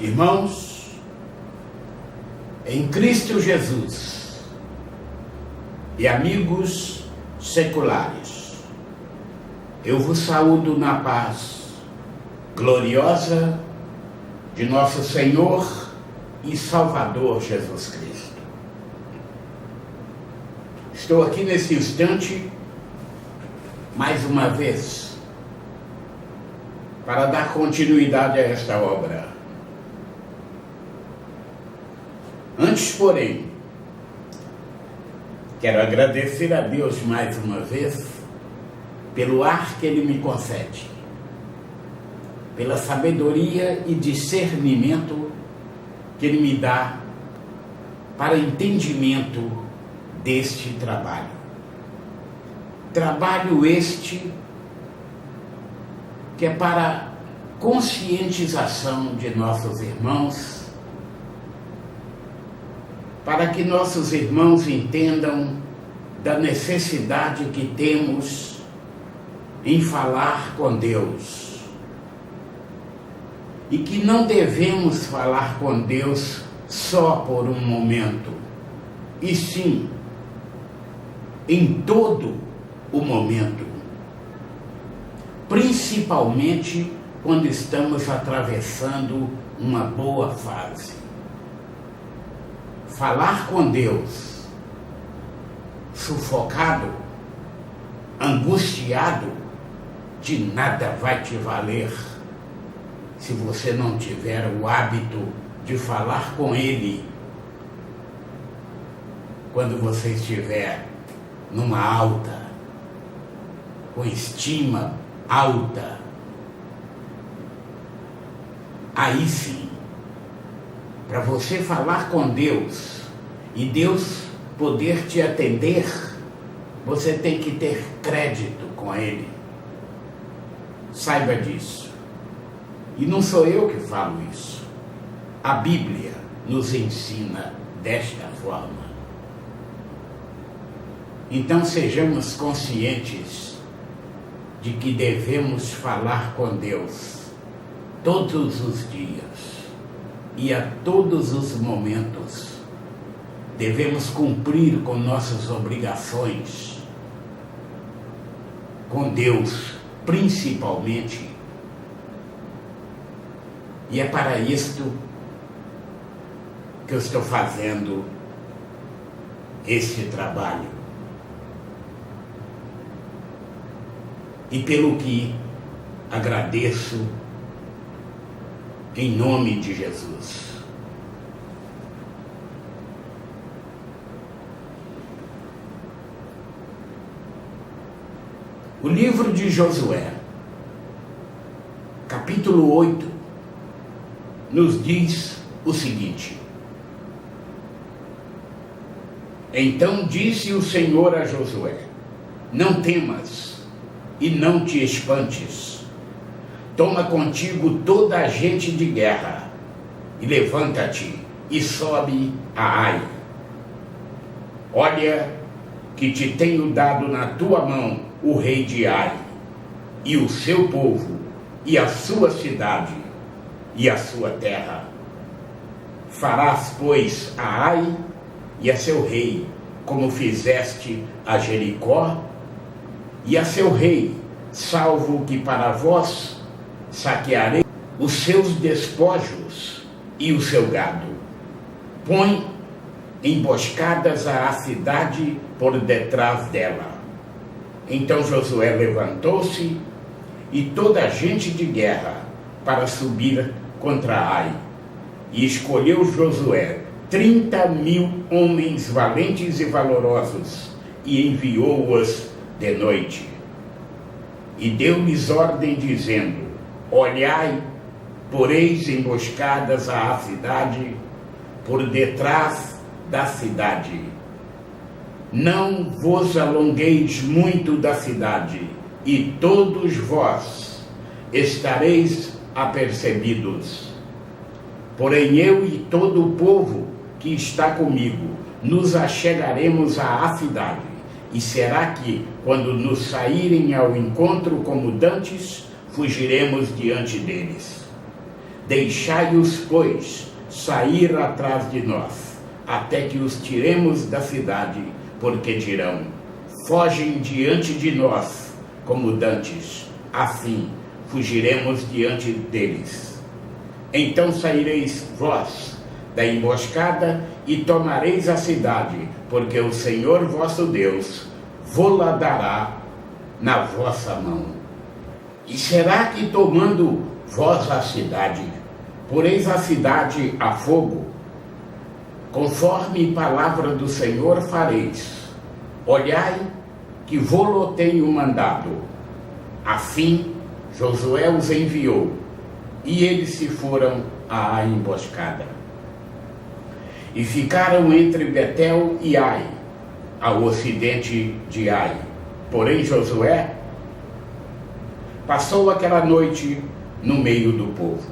Irmãos, em Cristo Jesus e amigos seculares, eu vos saúdo na paz gloriosa de nosso Senhor e Salvador Jesus Cristo. Estou aqui nesse instante, mais uma vez, para dar continuidade a esta obra. Antes, porém, quero agradecer a Deus mais uma vez pelo ar que Ele me concede, pela sabedoria e discernimento que Ele me dá para entendimento deste trabalho. Trabalho este que é para conscientização de nossos irmãos, para que nossos irmãos entendam da necessidade que temos em falar com Deus. E que não devemos falar com Deus só por um momento, e sim em todo o momento, principalmente quando estamos atravessando uma boa fase. Falar com Deus sufocado, angustiado, de nada vai te valer se você não tiver o hábito de falar com Ele quando você estiver numa alta, com estima alta. Aí sim, para você falar com Deus e Deus poder te atender, você tem que ter crédito com Ele. Saiba disso. E não sou eu que falo isso. A Bíblia nos ensina desta forma. Então sejamos conscientes de que devemos falar com Deus todos os dias e a todos os momentos. Devemos cumprir com nossas obrigações, com Deus principalmente. E é para isto que eu estou fazendo este trabalho. E pelo que agradeço em nome de Jesus. O livro de Josué, capítulo 8, nos diz o seguinte: Então disse o Senhor a Josué: Não temas e não te espantes. Toma contigo toda a gente de guerra e levanta-te e sobe a Ai. Olha que te tenho dado na tua mão o rei de Ai, e o seu povo, e a sua cidade, e a sua terra. Farás, pois, a Ai e a seu rei, como fizeste a Jericó, e a seu rei, salvo que para vós saquearei os seus despojos e o seu gado. Põe emboscadas à cidade por detrás dela. Então Josué levantou-se e toda a gente de guerra para subir contra Ai. E escolheu Josué 30.000 homens valentes e valorosos e enviou-os de noite. E deu-lhes ordem dizendo: Olhai, poreis emboscadas à cidade por detrás da cidade. Não vos alongueis muito da cidade, e todos vós estareis apercebidos. Porém eu e todo o povo que está comigo nos achegaremos à cidade, e será que, quando nos saírem ao encontro como dantes, fugiremos diante deles. Deixai-os, pois, sair atrás de nós, até que os tiremos da cidade, porque dirão: fogem diante de nós, como dantes, assim fugiremos diante deles. Então saireis vós da emboscada e tomareis a cidade, porque o Senhor vosso Deus vô-la dará na vossa mão. E será que, tomando vós a cidade, poreis a cidade a fogo? Conforme palavra do Senhor fareis. Olhai que vô-lo tenho mandado. Assim Josué os enviou, e eles se foram à emboscada. E ficaram entre Betel e Ai, ao ocidente de Ai. Porém Josué passou aquela noite no meio do povo.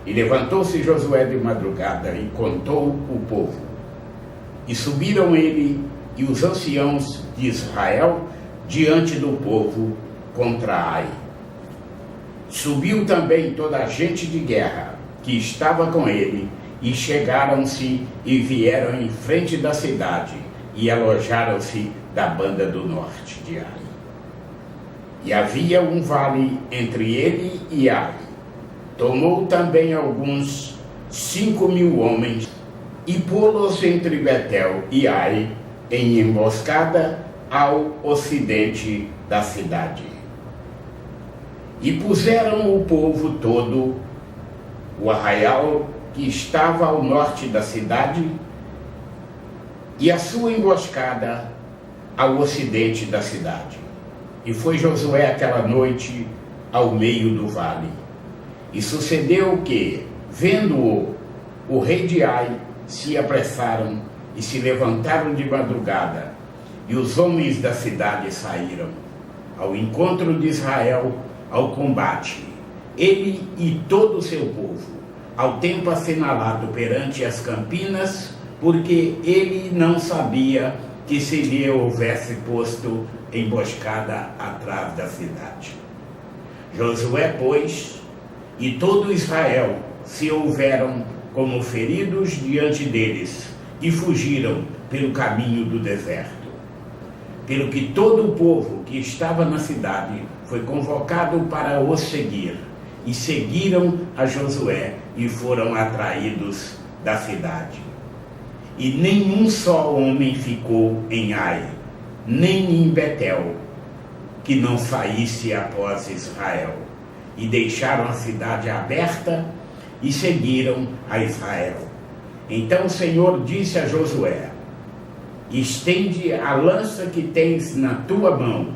E levantou-se Josué de madrugada e contou o povo. E subiram ele e os anciãos de Israel diante do povo contra Ai. Subiu também toda a gente de guerra que estava com ele, e chegaram-se e vieram em frente da cidade, e alojaram-se da banda do norte de Ai. E havia um vale entre ele e Ai. Tomou também alguns 5.000 homens, e pô-los entre Betel e Ai, em emboscada ao ocidente da cidade. E puseram o povo todo, o arraial que estava ao norte da cidade, e a sua emboscada ao ocidente da cidade. E foi Josué aquela noite ao meio do vale. E sucedeu que, vendo-o, o rei de Ai, se apressaram e se levantaram de madrugada, e os homens da cidade saíram ao encontro de Israel, ao combate, ele e todo o seu povo, ao tempo assinalado perante as campinas, porque ele não sabia que se lhe houvesse posto emboscada atrás da cidade. Josué, pois, e todo Israel se houveram como feridos diante deles, e fugiram pelo caminho do deserto. Pelo que todo o povo que estava na cidade foi convocado para o seguir, e seguiram a Josué e foram atraídos da cidade. E nenhum só homem ficou em Ai, nem em Betel, que não saísse após Israel. E deixaram a cidade aberta e seguiram a Israel. Então o Senhor disse a Josué: estende a lança que tens na tua mão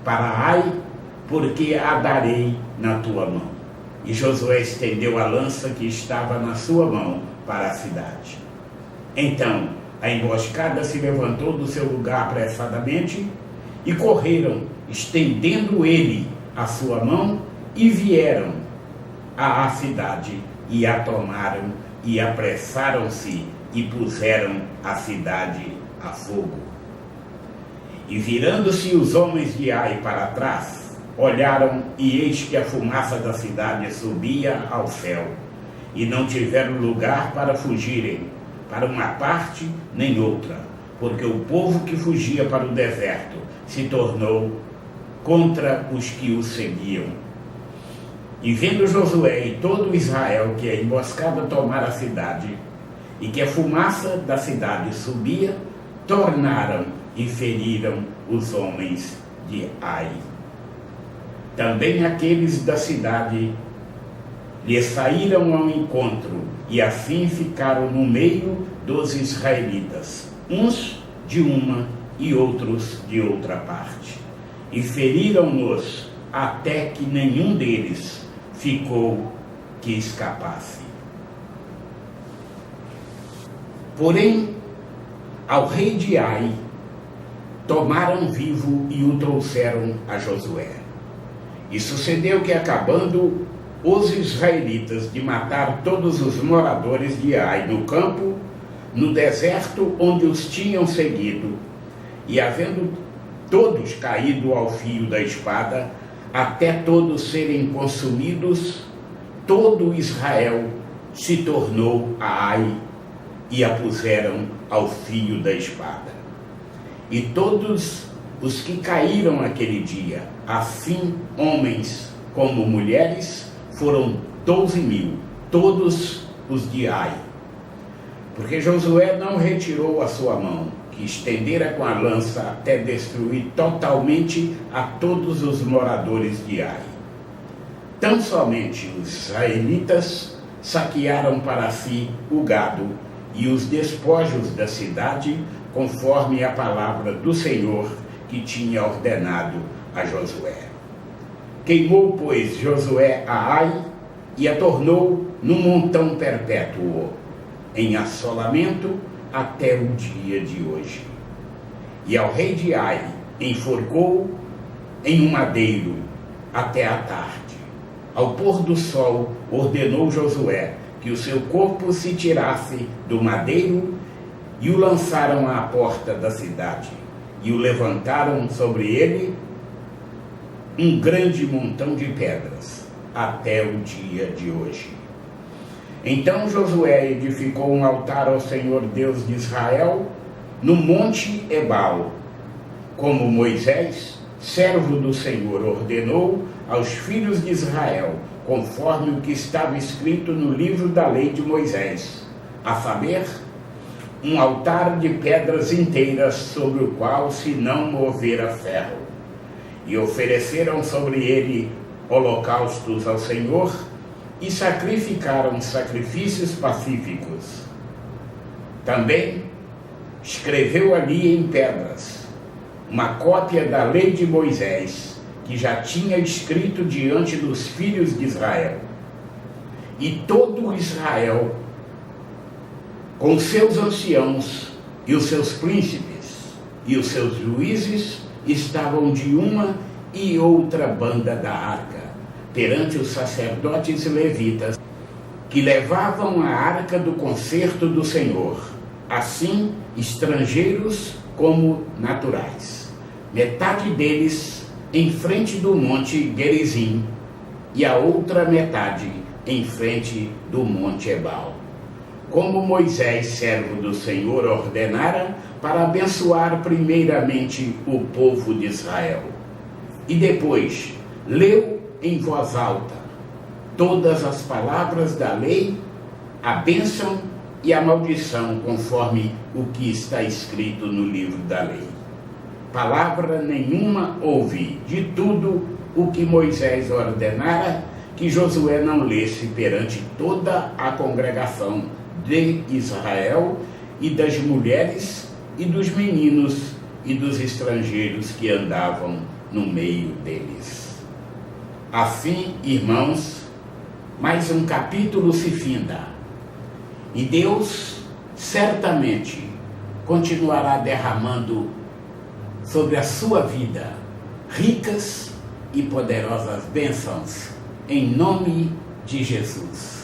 para Ai, porque a darei na tua mão. E Josué estendeu a lança que estava na sua mão para a cidade. Então a emboscada se levantou do seu lugar apressadamente, e correram, estendendo ele a sua mão, e vieram à cidade, e a tomaram, e apressaram-se, e puseram a cidade a fogo. E virando-se os homens de Ai para trás, olharam, e eis que a fumaça da cidade subia ao céu, e não tiveram lugar para fugirem para uma parte nem outra, porque o povo que fugia para o deserto se tornou contra os que o seguiam. E vendo Josué e todo Israel que a emboscada tomara a cidade, e que a fumaça da cidade subia, tornaram e feriram os homens de Ai. Também aqueles da cidade lhe saíram ao encontro, e assim ficaram no meio dos israelitas, uns de uma e outros de outra parte. E feriram-nos até que nenhum deles ficou que escapasse. Porém, ao rei de Ai tomaram vivo e o trouxeram a Josué. E sucedeu que, acabando os israelitas de matar todos os moradores de Ai no campo, no deserto onde os tinham seguido, e havendo todos caído ao fio da espada, até todos serem consumidos, todo Israel se tornou a Ai e a puseram ao fio da espada. E todos os que caíram aquele dia, assim homens como mulheres, foram 12.000, todos os de Ai. Porque Josué não retirou a sua mão, que estendera com a lança até destruir totalmente a todos os moradores de Ai. Tão somente os israelitas saquearam para si o gado e os despojos da cidade, conforme a palavra do Senhor que tinha ordenado a Josué. Queimou, pois, Josué a Ai e a tornou num montão perpétuo, em assolamento até o dia de hoje. E ao rei de Ai enforcou em um madeiro até a tarde. Ao pôr do sol, ordenou Josué que o seu corpo se tirasse do madeiro e o lançaram à porta da cidade. E o levantaram sobre ele um grande montão de pedras, até o dia de hoje. Então Josué edificou um altar ao Senhor Deus de Israel no monte Ebal, como Moisés, servo do Senhor, ordenou aos filhos de Israel, conforme o que estava escrito no livro da lei de Moisés, a saber, um altar de pedras inteiras sobre o qual se não movera ferro. E ofereceram sobre ele holocaustos ao Senhor e sacrificaram sacrifícios pacíficos. Também escreveu ali em pedras uma cópia da lei de Moisés, que já tinha escrito diante dos filhos de Israel. E todo Israel, com seus anciãos e os seus príncipes e os seus juízes, estavam de uma e outra banda da arca, perante os sacerdotes e levitas, que levavam a arca do concerto do Senhor, assim estrangeiros como naturais. Metade deles em frente do monte Gerizim e a outra metade em frente do monte Ebal, como Moisés, servo do Senhor, ordenara para abençoar primeiramente o povo de Israel. E depois leu em voz alta todas as palavras da lei, a bênção e a maldição, conforme o que está escrito no livro da lei. Palavra nenhuma houve de tudo o que Moisés ordenara que Josué não lesse perante toda a congregação de Israel e das mulheres e dos meninos e dos estrangeiros que andavam no meio deles. Assim, irmãos, mais um capítulo se finda, e Deus certamente continuará derramando sobre a sua vida ricas e poderosas bênçãos, em nome de Jesus.